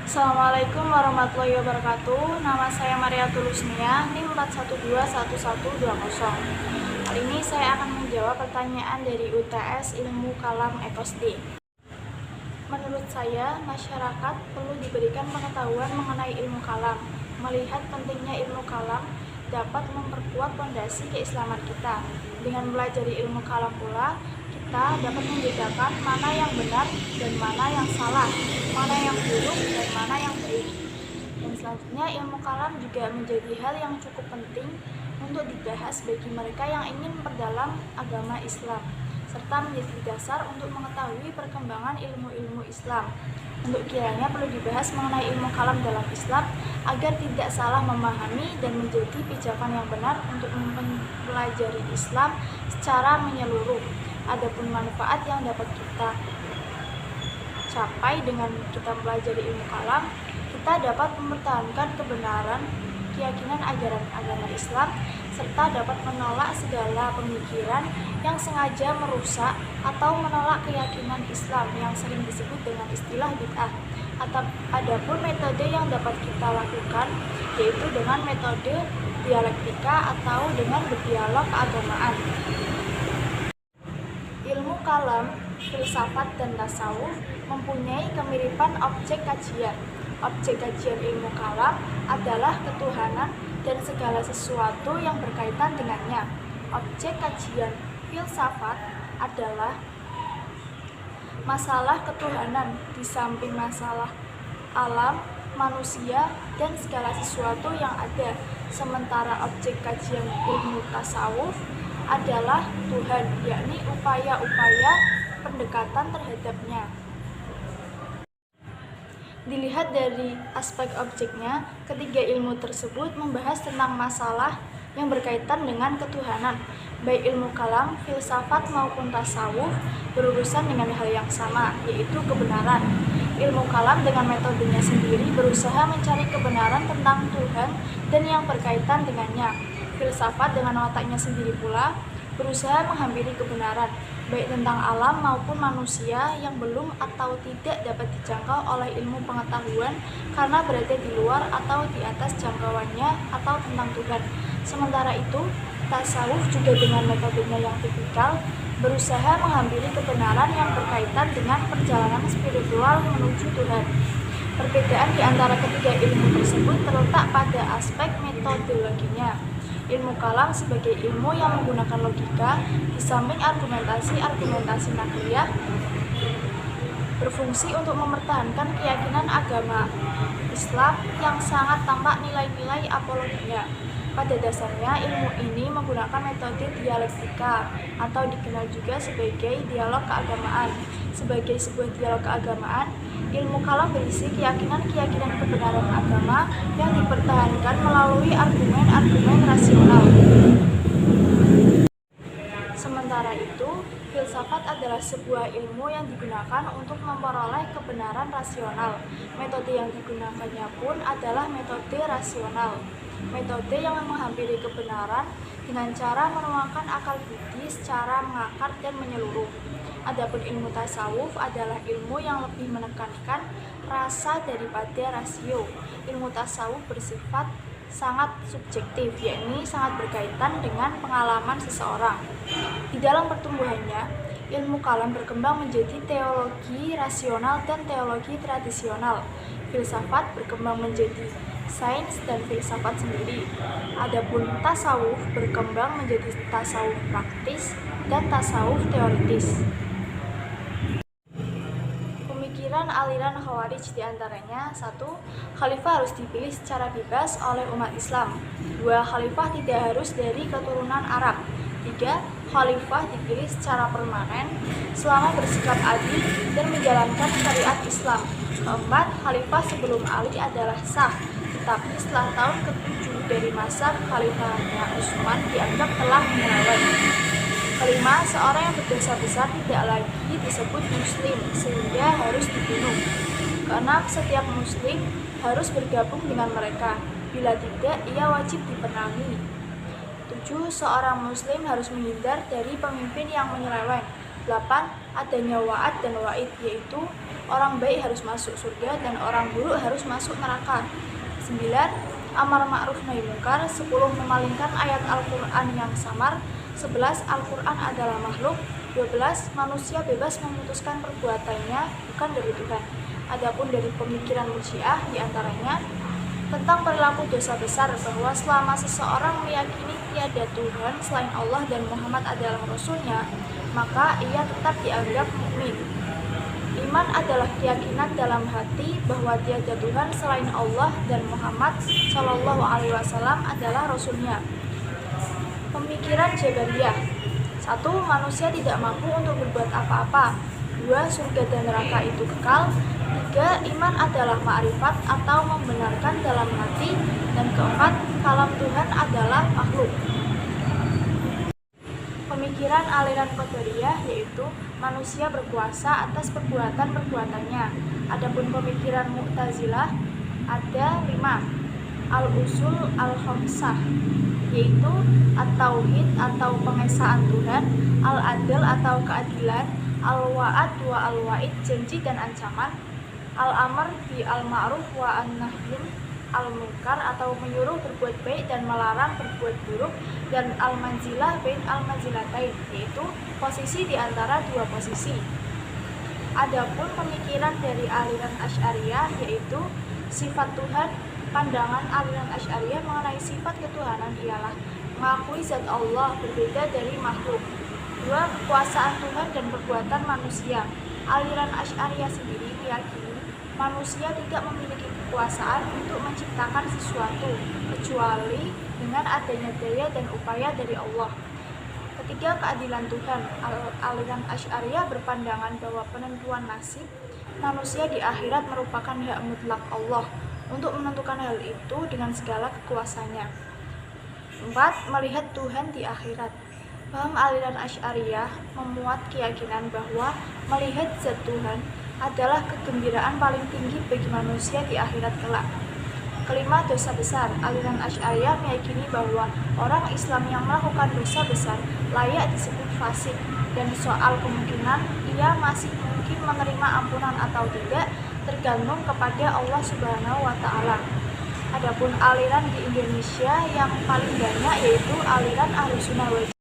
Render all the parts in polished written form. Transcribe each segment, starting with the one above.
Assalamualaikum warahmatullahi wabarakatuh. Nama saya Maria Tulusnia, NIM 4121120. Kali ini saya akan menjawab pertanyaan dari UTS Ilmu Kalam EKOSD. Menurut saya, masyarakat perlu diberikan pengetahuan mengenai ilmu kalam. Melihat pentingnya ilmu kalam dapat memperkuat fondasi keislaman kita. Dengan belajar ilmu kalam pula, kita dapat membedakan mana yang benar dan mana yang salah, mana yang buruk dan mana yang baik. Dan selanjutnya, ilmu kalam juga menjadi hal yang cukup penting untuk dibahas bagi mereka yang ingin memperdalam agama Islam, serta menjadi dasar untuk mengetahui perkembangan ilmu-ilmu Islam. Untuk kiranya perlu dibahas mengenai ilmu kalam dalam Islam agar tidak salah memahami dan menjadi pijakan yang benar untuk mempelajari Islam secara menyeluruh. Adapun manfaat yang dapat kita capai dengan kita mempelajari ilmu kalam, kita dapat mempertahankan kebenaran keyakinan ajaran agama Islam, serta dapat menolak segala pemikiran yang sengaja merusak atau menolak keyakinan Islam yang sering disebut dengan istilah bid'ah. Adapun metode yang dapat kita lakukan yaitu dengan metode dialektika atau dengan berdialog keagamaan. Ilmu kalam, filsafat, dan tasawuf mempunyai kemiripan objek kajian. Objek kajian ilmu kalam adalah ketuhanan dan segala sesuatu yang berkaitan dengannya. Objek kajian filsafat adalah masalah ketuhanan di samping masalah alam, manusia, dan segala sesuatu yang ada. Sementara objek kajian ilmu tasawuf adalah Tuhan, yakni upaya-upaya pendekatan terhadapnya. Dilihat dari aspek objeknya, ketiga ilmu tersebut membahas tentang masalah yang berkaitan dengan ketuhanan. Baik ilmu kalam, filsafat maupun tasawuf berurusan dengan hal yang sama, yaitu kebenaran. Ilmu kalam dengan metodenya sendiri berusaha mencari kebenaran tentang Tuhan dan yang berkaitan dengannya. Filsafat dengan wataknya sendiri pula berusaha menghampiri kebenaran, baik tentang alam maupun manusia yang belum atau tidak dapat dijangkau oleh ilmu pengetahuan karena berada di luar atau di atas jangkauannya atau tentang Tuhan. Sementara itu, tasawuf juga dengan metodenya yang tipikal berusaha menghampiri kebenaran yang berkaitan dengan perjalanan spiritual menuju Tuhan. Perbedaan di antara ketiga ilmu tersebut terletak pada aspek metodologinya. Ilmu kalam sebagai ilmu yang menggunakan logika, di samping argumentasi nakliyah, berfungsi untuk mempertahankan keyakinan agama Islam yang sangat tampak nilai-nilai apologinya. Pada dasarnya, ilmu ini menggunakan metode dialektika atau dikenal juga sebagai dialog keagamaan. Sebagai sebuah dialog keagamaan, ilmu kalam berisi keyakinan-keyakinan kebenaran agama yang dipertahankan melalui argumen-argumen rasional. Sementara itu, filsafat adalah sebuah ilmu yang digunakan untuk memperoleh kebenaran rasional. Metode yang digunakannya pun adalah metode rasional. Metode yang menghampiri kebenaran dengan cara menuangkan akal budi secara mengakar dan menyeluruh. Adapun ilmu tasawuf adalah ilmu yang lebih menekankan rasa daripada rasio. Ilmu tasawuf bersifat sangat subjektif, yakni sangat berkaitan dengan pengalaman seseorang. Di dalam pertumbuhannya, ilmu kalam berkembang menjadi teologi rasional dan teologi tradisional. Filsafat berkembang menjadi sains dan filsafat sendiri. Adapun tasawuf berkembang menjadi tasawuf praktis dan tasawuf teoritis. Pemikiran aliran Khawarij diantaranya: 1. Khalifah harus dipilih secara bebas oleh umat Islam. 2. Khalifah tidak harus dari keturunan Arab. 3. Khalifah dipilih secara permanen selama bersikap adil dan menjalankan syariat Islam. 4. Khalifah sebelum Ali adalah sah, tetapi setelah tahun ke-7 dari masa kekhalifahannya Utsman dianggap telah menyeleweng. 5. Seorang yang berdosa besar tidak lagi disebut muslim sehingga harus dibunuh. 6. Setiap muslim harus bergabung dengan mereka, bila tidak ia wajib diperangi. 7. Seorang muslim harus menghindar dari pemimpin yang menyeleweng. 8. Adanya wa'ad dan wa'id, yaitu orang baik harus masuk surga dan orang buruk harus masuk neraka. 9. Amar ma'ruf nahi mungkar. 10. Memalingkan ayat Al-Quran yang samar. 11. Al-Quran adalah makhluk. 12. Manusia bebas memutuskan perbuatannya, bukan dari Tuhan. Adapun dari pemikiran Murji'ah diantaranya tentang perilaku dosa besar, bahwa selama seseorang meyakini tiada Tuhan selain Allah dan Muhammad adalah Rasulnya, maka ia tetap dianggap mukmin. Iman adalah keyakinan dalam hati bahwa tiada Tuhan selain Allah dan Muhammad Shallallahu Alaihi Wasallam adalah Rasulnya. Pemikiran Jabariyah. 1. Manusia tidak mampu untuk berbuat apa-apa. 2. Surga dan neraka itu kekal. 3. Iman adalah ma'rifat atau membenarkan dalam hati. Dan keempat, kalam Tuhan adalah makhluk. Pemikiran aliran Qadariyah, yaitu manusia berkuasa atas perbuatan-perbuatannya. Adapun pemikiran Mu'tazilah ada 5. Al-usul al-khamsah, yaitu at-tauhid atau pengesaan Tuhan, al-adl atau keadilan, al-wa'ad wa al-wa'id, janji dan ancaman, al-amr bi al-ma'ruf wa an-nahy al-munkar atau menyuruh berbuat baik dan melarang berbuat buruk, dan al-manzilah bain al-manzilatain, yaitu posisi di antara dua posisi. Adapun pemikiran dari aliran Asy'ariyah, yaitu sifat Tuhan. Pandangan aliran Asy'ariyah mengenai sifat ketuhanan ialah mengakui zat Allah berbeda dari makhluk. 2. Kekuasaan Tuhan dan perbuatan manusia. Aliran Asy'ariyah sendiri meyakini manusia tidak memiliki kekuasaan untuk menciptakan sesuatu kecuali dengan adanya daya dan upaya dari Allah. Ketiga, keadilan Tuhan. Aliran Asy'ariyah berpandangan bahwa penentuan nasib manusia di akhirat merupakan hak mutlak Allah untuk menentukan hal itu dengan segala kekuasaannya. 4. Melihat Tuhan di akhirat. Paham aliran Asy'ariyah memuat keyakinan bahwa melihat zat Tuhan adalah kegembiraan paling tinggi bagi manusia di akhirat kelak. Kelima, dosa besar. Aliran Asy'ariyah meyakini bahwa orang Islam yang melakukan dosa besar layak disebut fasik, dan soal kemungkinan ia masih mungkin menerima ampunan atau tidak tergantung kepada Allah Subhanahu wa Ta'ala. Adapun aliran di Indonesia yang paling banyak yaitu aliran Ahlussunnah wal Jamaah.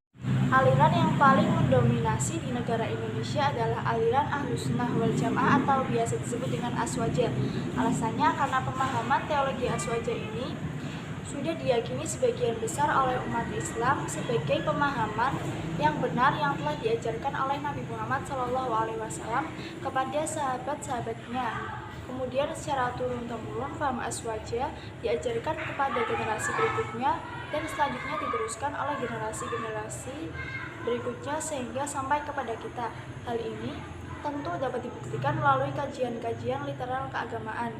Aliran yang paling mendominasi di negara Indonesia adalah aliran Ahlussunnah wal Jamaah atau biasa disebut dengan Aswaja. Alasannya karena pemahaman teologi Aswaja ini sudah diyakini sebagian besar oleh umat Islam sebagai pemahaman yang benar yang telah diajarkan oleh Nabi Muhammad SAW kepada sahabat-sahabatnya. Kemudian secara turun-temurun paham Aswaja diajarkan kepada generasi berikutnya dan selanjutnya diteruskan oleh generasi-generasi berikutnya sehingga sampai kepada kita. Hal ini tentu dapat dibuktikan melalui kajian-kajian literal keagamaan.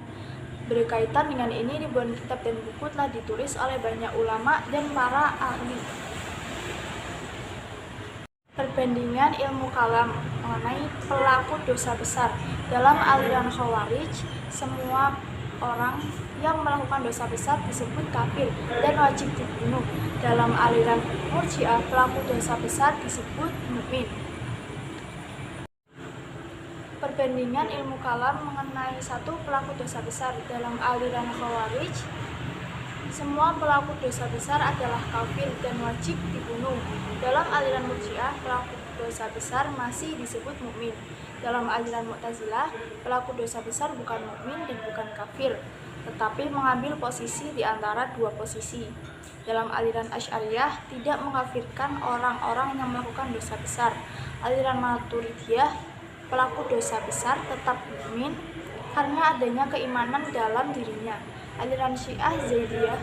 Berkaitan dengan ini, ribuan kitab dan buku telah ditulis oleh banyak ulama dan para ahli. Perbandingan ilmu kalam mengenai pelaku dosa besar. Dalam aliran Khawarij, semua orang yang melakukan dosa besar disebut kafir dan wajib dibunuh. Dalam aliran Murji'ah, pelaku dosa besar disebut mukmin. Perbandingan ilmu kalam mengenai satu pelaku dosa besar. Dalam aliran Khawarij, semua pelaku dosa besar adalah kafir dan wajib dibunuh. Dalam aliran Murji'ah, pelaku dosa besar masih disebut mukmin. Dalam aliran Mu'tazilah, pelaku dosa besar bukan mukmin dan bukan kafir, tetapi mengambil posisi di antara dua posisi. Dalam aliran Asy'ariyah tidak mengkafirkan orang-orang yang melakukan dosa besar. Aliran Maturidiyah, pelaku dosa besar tetap mukmin karena adanya keimanan dalam dirinya. Aliran Syiah Zaidiyah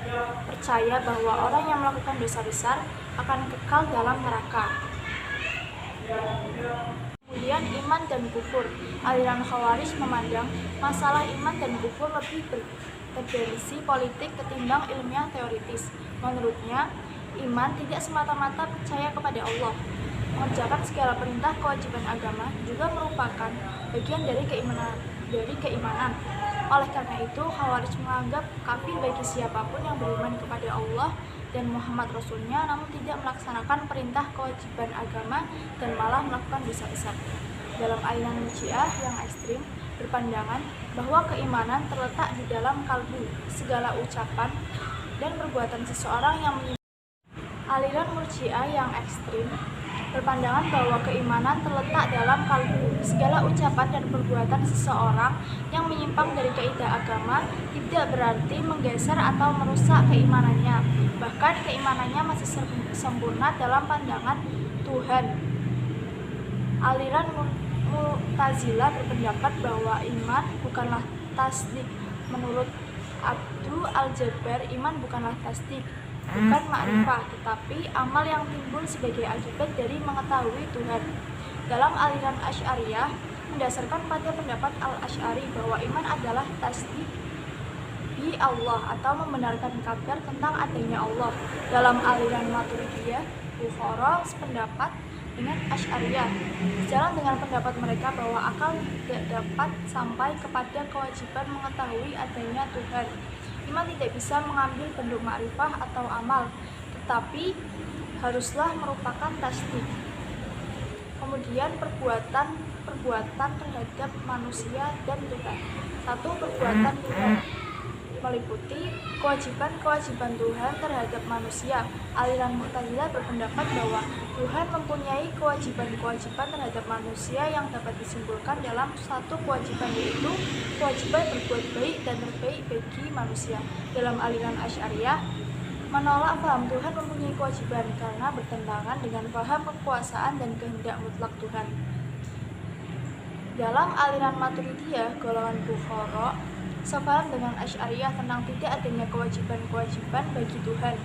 percaya bahwa orang yang melakukan dosa besar akan kekal dalam neraka. Kemudian iman dan kufur. Aliran Khawarij memandang masalah iman dan kufur lebih bertendensi politik ketimbang ilmiah teoritis. Menurutnya, iman tidak semata-mata percaya kepada Allah. Mengerjakan segala perintah kewajiban agama juga merupakan bagian dari keimanan. Oleh karena itu, Khawarij menganggap kafir bagi siapapun yang beriman kepada Allah dan Muhammad Rasulnya, namun tidak melaksanakan perintah kewajiban agama dan malah melakukan dosa besar. Dalam aliran Murji'ah yang ekstrim, berpandangan bahwa keimanan terletak di dalam kalbu. Segala ucapan dan perbuatan seseorang yang aliran Murji'ah yang ekstrim berpandangan bahwa keimanan terletak dalam kalbu. Segala ucapan dan perbuatan seseorang yang menyimpang dari kaidah agama tidak berarti menggeser atau merusak keimanannya. Bahkan keimanannya masih sempurna dalam pandangan Tuhan. Aliran Mu'tazilah berpendapat bahwa iman bukanlah tasdik. Menurut Abdul Al-Jabbar, iman bukanlah tasdik, bukan ma'rifah, tetapi amal yang timbul sebagai akibat dari mengetahui Tuhan. Dalam aliran Asy'ariyah mendasarkan pada pendapat Al-Asy'ari bahwa iman adalah tasdik bi Allah atau membenarkan kabar tentang adanya Allah. Dalam aliran Maturidiyah, Bukhara sependapat dengan Asy'ariyah. Sejalan dengan pendapat mereka bahwa akal tidak dapat sampai kepada kewajiban mengetahui adanya Tuhan. Iman tidak bisa mengambil bentuk ma'rifah atau amal, tetapi haruslah merupakan tasdik. Kemudian perbuatan terhadap manusia dan Tuhan. 1. Perbuatan Tuhan meliputi kewajiban-kewajiban Tuhan terhadap manusia. Aliran Mu'tazilah berpendapat bahwa Tuhan mempunyai kewajiban-kewajiban terhadap manusia yang dapat disimpulkan dalam satu kewajiban, yaitu kewajiban berbuat baik dan terbaik bagi manusia. Dalam aliran Asy'ariyah menolak paham Tuhan mempunyai kewajiban karena bertentangan dengan paham kekuasaan dan kehendak mutlak Tuhan. Dalam aliran Maturidiyah, golongan Bukhara sepaham dengan Asy'ariyah tentang tidak adanya kewajiban-kewajiban bagi Tuhan.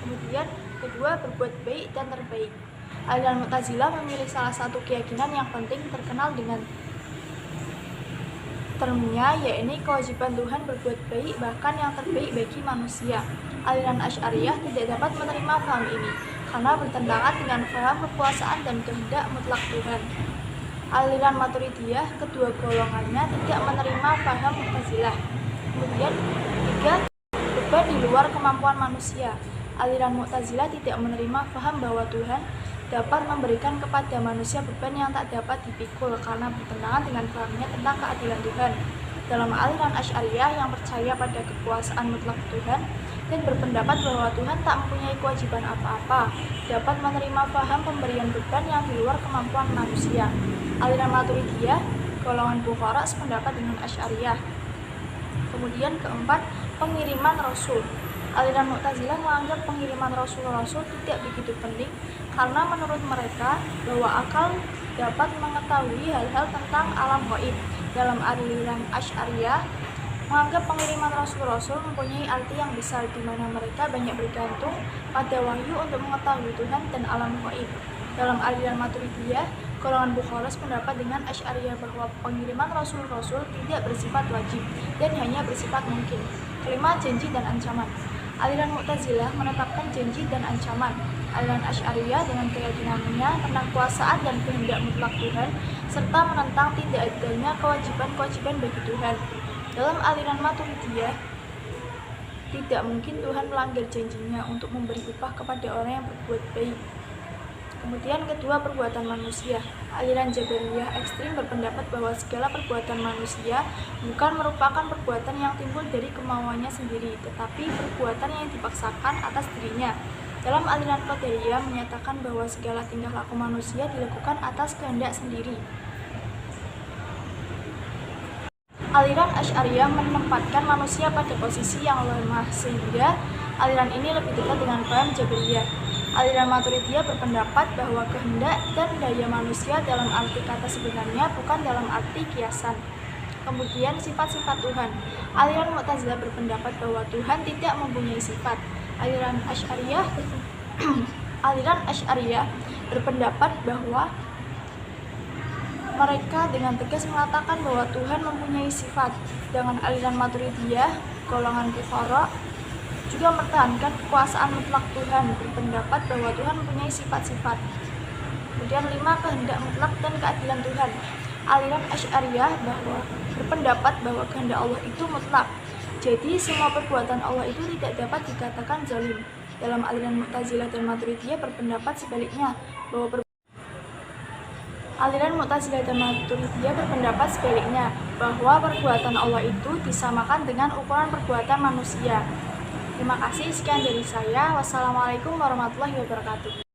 Kemudian kedua, berbuat baik dan terbaik. Aliran Mu'tazilah memilih salah satu keyakinan yang penting terkenal dengan termnya, yakni kewajiban Tuhan berbuat baik, bahkan yang terbaik bagi manusia. Aliran Asy'ariyah tidak dapat menerima paham ini karena bertentangan dengan paham kekuasaan dan kehendak mutlak Tuhan. Aliran Maturidiyah, kedua golongannya tidak menerima paham Mu'tazilah. Kemudian 3. Beban di luar kemampuan manusia. Aliran Mu'tazilah tidak menerima paham bahwa Tuhan dapat memberikan kepada manusia beban yang tak dapat dipikul karena bertentangan dengan pahamnya tentang keadilan Tuhan. Dalam aliran Asy'ariyah yang percaya pada kekuasaan mutlak Tuhan dan berpendapat bahwa Tuhan tak mempunyai kewajiban apa-apa, dapat menerima paham pemberian beban yang di luar kemampuan manusia. Aliran Maturidiyah, golongan Bukhara sependapat dengan Asy'ariyah. Kemudian keempat, pengiriman Rasul. Aliran Mu'tazilah menganggap pengiriman Rasul-Rasul tidak begitu penting karena menurut mereka bahwa akal dapat mengetahui hal-hal tentang alam gaib. Dalam aliran Asy'ariyah menganggap pengiriman Rasul-Rasul mempunyai arti yang besar, di mana mereka banyak bergantung pada wahyu untuk mengetahui Tuhan dan alam gaib. Dalam aliran Maturidiyah, golongan Bukhara sependapat dengan Asy'ariyah bahwa pengiriman Rasul-Rasul tidak bersifat wajib dan hanya bersifat mungkin. Kelima, janji dan ancaman. Aliran Mu'tazilah menetapkan janji dan ancaman. Aliran Asy'ariyah dengan keyakinannya tentang kuasaan dan kehendak mutlak Tuhan serta menentang tidak adanya kewajiban-kewajiban bagi Tuhan. Dalam aliran Maturidiyah, tidak mungkin Tuhan melanggar janjinya untuk memberi upah kepada orang yang berbuat baik. Kemudian kedua, perbuatan manusia. Aliran Jabariyah ekstrim berpendapat bahwa segala perbuatan manusia bukan merupakan perbuatan yang timbul dari kemauannya sendiri, tetapi perbuatan yang dipaksakan atas dirinya. Dalam aliran Qadariyah menyatakan bahwa segala tingkah laku manusia dilakukan atas kehendak sendiri. Aliran Asy'ariyah menempatkan manusia pada posisi yang lemah, sehingga aliran ini lebih dekat dengan paham Jabariyah. Aliran Maturidiyah berpendapat bahwa kehendak dan daya manusia dalam arti kata sebenarnya, bukan dalam arti kiasan. Kemudian sifat-sifat Tuhan. Aliran Mu'tazilah berpendapat bahwa Tuhan tidak mempunyai sifat. Aliran Asy'ariyah berpendapat bahwa mereka dengan tegas mengatakan bahwa Tuhan mempunyai sifat. Dengan aliran Maturidiyah, golongan Bukhara juga mempertahankan kekuasaan mutlak Tuhan, berpendapat bahwa Tuhan mempunyai sifat-sifat. Kemudian 5, kehendak mutlak dan keadilan Tuhan. Aliran Asy'ariyah bahwa berpendapat bahwa kehendak Allah itu mutlak. Jadi semua perbuatan Allah itu tidak dapat dikatakan zalim. Dalam aliran Mu'tazilah dan Maturidiyah berpendapat sebaliknya bahwa perbuatan Allah itu disamakan dengan ukuran perbuatan manusia. Terima kasih, sekian dari saya. Wassalamualaikum warahmatullahi wabarakatuh.